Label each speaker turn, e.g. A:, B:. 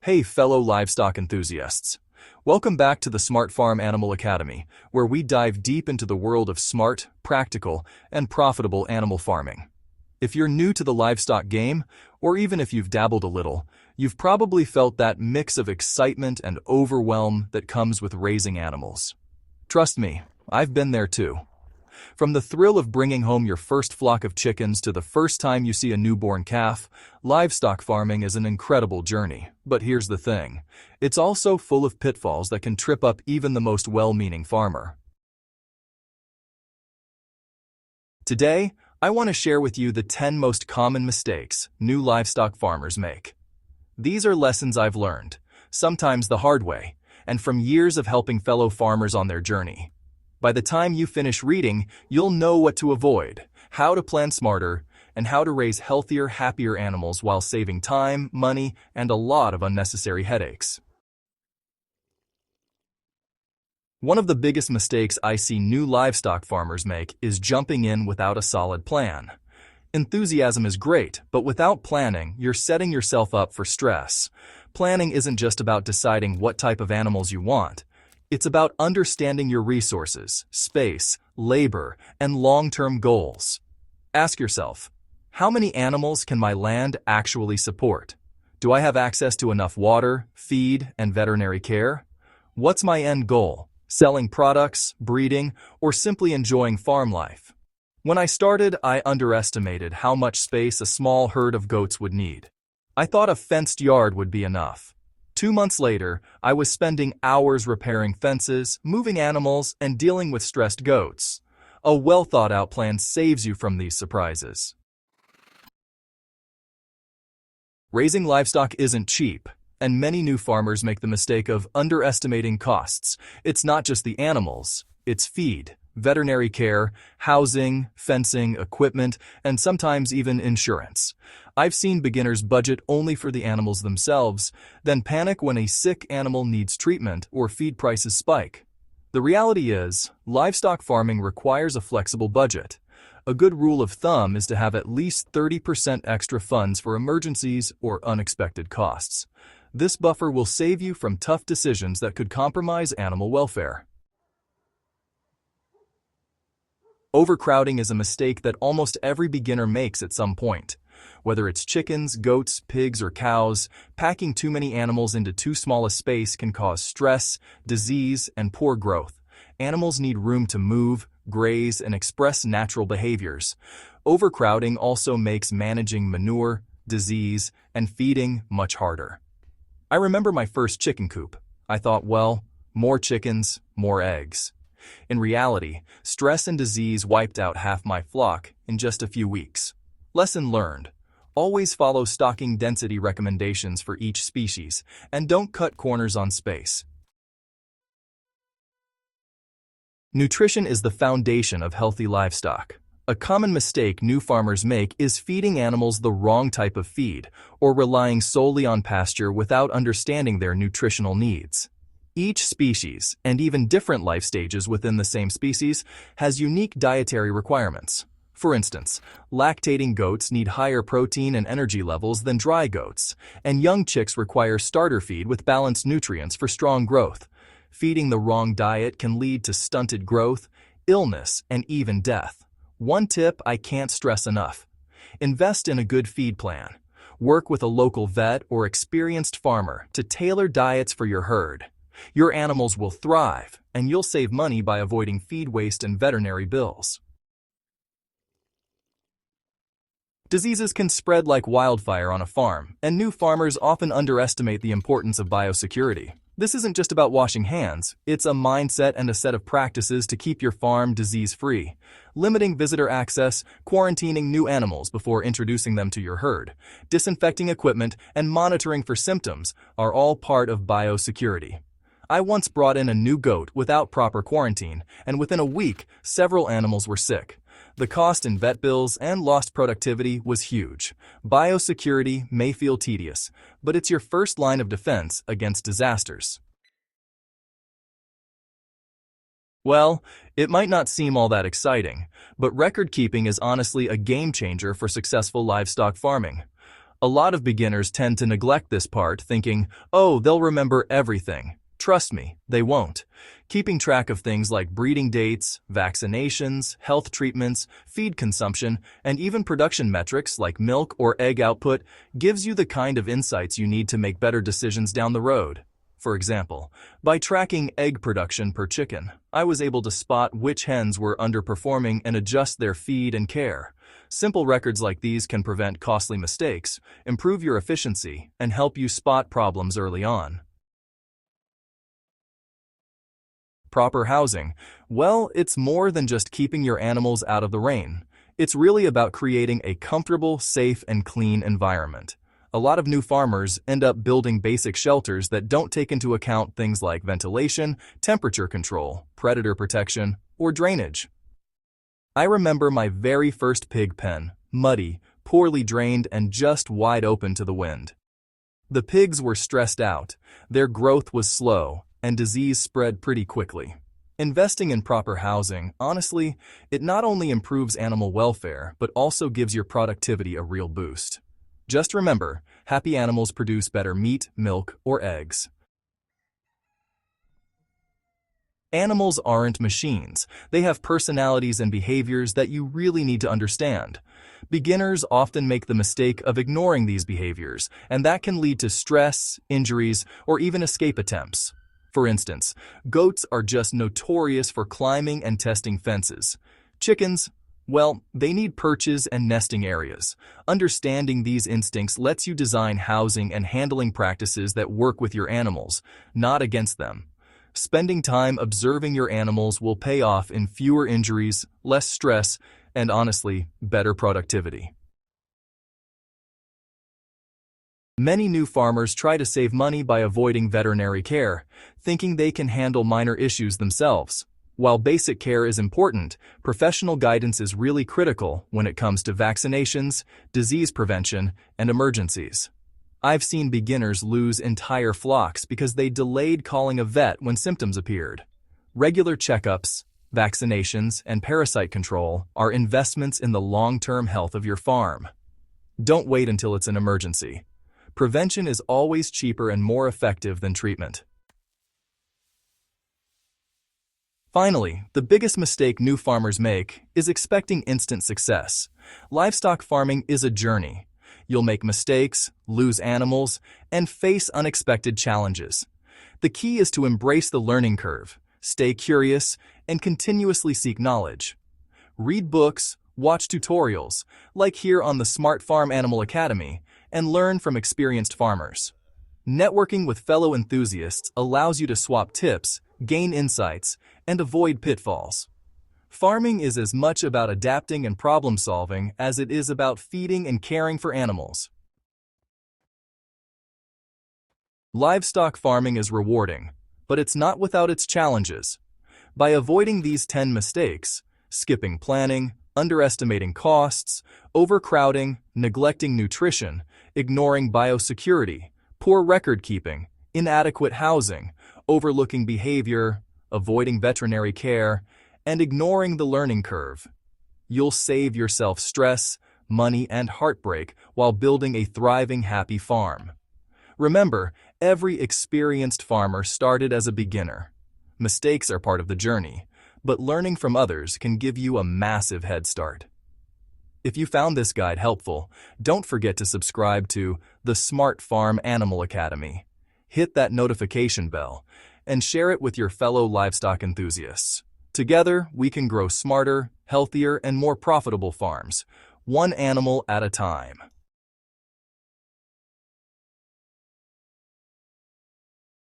A: Hey fellow livestock enthusiasts. Welcome back to the Smart Farm Animal Academy, where we dive deep into the world of smart, practical, and profitable animal farming. If you're new to the livestock game, or even if you've dabbled a little, you've probably felt that mix of excitement and overwhelm that comes with raising animals. Trust me, I've been there too. From the thrill of bringing home your first flock of chickens to the first time you see a newborn calf, livestock farming is an incredible journey. But here's the thing, it's also full of pitfalls that can trip up even the most well-meaning farmer. Today, I want to share with you the 10 most common mistakes new livestock farmers make. These are lessons I've learned, sometimes the hard way, and from years of helping fellow farmers on their journey. By the time you finish reading, you'll know what to avoid, how to plan smarter, and how to raise healthier, happier animals while saving time, money, and a lot of unnecessary headaches. One of the biggest mistakes I see new livestock farmers make is jumping in without a solid plan. Enthusiasm is great, but without planning, you're setting yourself up for stress. Planning isn't just about deciding what type of animals you want. It's about understanding your resources, space, labor, and long-term goals. Ask yourself, how many animals can my land actually support? Do I have access to enough water, feed, and veterinary care? What's my end goal? Selling products, breeding, or simply enjoying farm life? When I started, I underestimated how much space a small herd of goats would need. I thought a fenced yard would be enough. 2 months later, I was spending hours repairing fences, moving animals, and dealing with stressed goats. A well-thought-out plan saves you from these surprises. Raising livestock isn't cheap, and many new farmers make the mistake of underestimating costs. It's not just the animals, it's feed, veterinary care, housing, fencing, equipment, and sometimes even insurance. I've seen beginners budget only for the animals themselves, then panic when a sick animal needs treatment or feed prices spike. The reality is, livestock farming requires a flexible budget. A good rule of thumb is to have at least 30% extra funds for emergencies or unexpected costs. This buffer will save you from tough decisions that could compromise animal welfare. Overcrowding is a mistake that almost every beginner makes at some point. Whether it's chickens, goats, pigs, or cows, packing too many animals into too small a space can cause stress, disease, and poor growth. Animals need room to move, graze, and express natural behaviors. Overcrowding also makes managing manure, disease, and feeding much harder. I remember my first chicken coop. I thought, well, more chickens, more eggs. In reality, stress and disease wiped out half my flock in just a few weeks. Lesson learned. Always follow stocking density recommendations for each species, and don't cut corners on space. Nutrition is the foundation of healthy livestock. A common mistake new farmers make is feeding animals the wrong type of feed, or relying solely on pasture without understanding their nutritional needs. Each species, and even different life stages within the same species, has unique dietary requirements. For instance, lactating goats need higher protein and energy levels than dry goats, and young chicks require starter feed with balanced nutrients for strong growth. Feeding the wrong diet can lead to stunted growth, illness, and even death. One tip I can't stress enough: invest in a good feed plan. Work with a local vet or experienced farmer to tailor diets for your herd. Your animals will thrive, and you'll save money by avoiding feed waste and veterinary bills. Diseases can spread like wildfire on a farm, and new farmers often underestimate the importance of biosecurity. This isn't just about washing hands, it's a mindset and a set of practices to keep your farm disease-free. Limiting visitor access, quarantining new animals before introducing them to your herd, disinfecting equipment, and monitoring for symptoms are all part of biosecurity. I once brought in a new goat without proper quarantine, and within a week, several animals were sick. The cost in vet bills and lost productivity was huge. Biosecurity may feel tedious, but it's your first line of defense against disasters. Well, it might not seem all that exciting, but record keeping is honestly a game changer for successful livestock farming. A lot of beginners tend to neglect this part, thinking, oh, they'll remember everything. Trust me, they won't. Keeping track of things like breeding dates, vaccinations, health treatments, feed consumption, and even production metrics like milk or egg output gives you the kind of insights you need to make better decisions down the road. For example, by tracking egg production per chicken, I was able to spot which hens were underperforming and adjust their feed and care. Simple records like these can prevent costly mistakes, improve your efficiency, and help you spot problems early on. Proper housing. Well, it's more than just keeping your animals out of the rain. It's really about creating a comfortable, safe, and clean environment. A lot of new farmers end up building basic shelters that don't take into account things like ventilation, temperature control, predator protection, or drainage. I remember my very first pig pen, muddy, poorly drained, and just wide open to the wind. The pigs were stressed out, their growth was slow, and disease spread pretty quickly. Investing in proper housing, honestly, it not only improves animal welfare, but also gives your productivity a real boost. Just remember, happy animals produce better meat, milk, or eggs. Animals aren't machines. They have personalities and behaviors that you really need to understand. Beginners often make the mistake of ignoring these behaviors, and that can lead to stress, injuries, or even escape attempts. For instance, goats are just notorious for climbing and testing fences. Chickens, well, they need perches and nesting areas. Understanding these instincts lets you design housing and handling practices that work with your animals, not against them. Spending time observing your animals will pay off in fewer injuries, less stress, and honestly, better productivity. Many new farmers try to save money by avoiding veterinary care, thinking they can handle minor issues themselves. While basic care is important, professional guidance is really critical when it comes to vaccinations, disease prevention, and emergencies. I've seen beginners lose entire flocks because they delayed calling a vet when symptoms appeared. Regular checkups, vaccinations, and parasite control are investments in the long-term health of your farm. Don't wait until it's an emergency. Prevention is always cheaper and more effective than treatment. Finally, the biggest mistake new farmers make is expecting instant success. Livestock farming is a journey. You'll make mistakes, lose animals, and face unexpected challenges. The key is to embrace the learning curve, stay curious, and continuously seek knowledge. Read books, watch tutorials, like here on the Smart Farm Animal Academy, and learn from experienced farmers. Networking with fellow enthusiasts allows you to swap tips, gain insights, and avoid pitfalls. Farming is as much about adapting and problem-solving as it is about feeding and caring for animals. Livestock farming is rewarding, but it's not without its challenges. By avoiding these 10 mistakes, skipping planning, underestimating costs, overcrowding, neglecting nutrition, ignoring biosecurity, poor record-keeping, inadequate housing, overlooking behavior, avoiding veterinary care, and ignoring the learning curve, you'll save yourself stress, money, and heartbreak while building a thriving, happy farm. Remember, every experienced farmer started as a beginner. Mistakes are part of the journey, but learning from others can give you a massive head start. If you found this guide helpful, don't forget to subscribe to the Smart Farm Animal Academy. Hit that notification bell and share it with your fellow livestock enthusiasts. Together, we can grow smarter, healthier, and more profitable farms, one animal at a time.